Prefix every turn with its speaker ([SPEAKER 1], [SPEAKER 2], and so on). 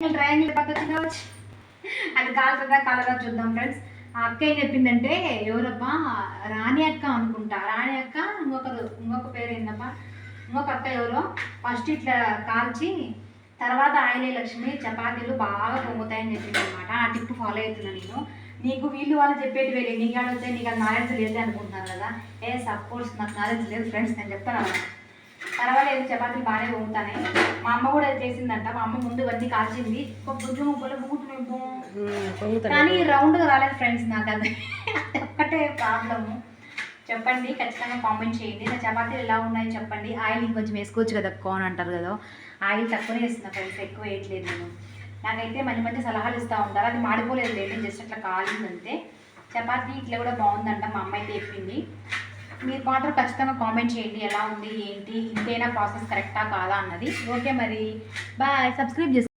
[SPEAKER 1] Triangle పద్ధతి కావచ్చు, అది కాలుతుందా కలరా చూద్దాం ఫ్రెండ్స్. ఆ అక్క ఏం చెప్పిందంటే, ఎవరబ్బా రాణి అక్క అనుకుంటా, రాణి అక్క ఇంకొక పేరు ఏందబ్బా, ఇంకొక అక్క ఎవరో, ఫస్ట్ ఇట్లా కాల్చి తర్వాత ఆయిలే లక్ష్మి చపాతీలు బాగా పొంగుతాయని చెప్పింది అనమాట. ఆ టిప్ ఫాలో అవుతున్నాను నేను. నీకు వీళ్ళు వాళ్ళు చెప్పేటి వేరే, నీకు ఆడొచ్చే, నీకు అది నాలెడ్జ్ లేదు అనుకుంటున్నారు కదా. సపోర్ట్స్ నాకు నాలెడ్జ్ లేదు ఫ్రెండ్స్, నేను చెప్తాను అలా. పర్వాలేదు, చపాతీలు బాగానే పొంగుతానే. మా అమ్మ కూడా చేసిందంట, మా అమ్మ ముందు వన్నీ కాల్చింది, బుజ్జు ముప్పలు పొంగుతున్నాయి, కానీ రౌండ్గా రాలేదు ఫ్రెండ్స్. నాకు అది ఒక్కటే ప్రాబ్లము. చెప్పండి, ఖచ్చితంగా కామెంట్ చేయండి. నా చపాతీలు ఎలా ఉన్నాయో చెప్పండి. ఆయిల్ ఇంకొంచెం వేసుకోవచ్చు కదా అక్క అని అంటారు కదా, ఆయిల్ తక్కువనే వేస్తున్నా ఫ్రెండ్స్, ఎక్కువ వేయట్లేదు నేను. నాకైతే మంచి మంచి సలహాలు ఇస్తూ ఉంటారు. అది మాడిపోలేదు లేదు, జస్ట్ అట్లా కాలిందంతే. చపాతీ ఇట్లా కూడా బాగుందంట, మా అమ్మ అయితే చెప్పింది. మీరు మాత్రం ఖచ్చితంగా కామెంట్ చేయండి, ఎలా ఉంది ఏంటి, ఇంతైనా ప్రాసెస్ కరెక్టా కాదా అన్నది. ఓకే మరి, బాయ్. సబ్స్క్రైబ్ చేసుకోండి.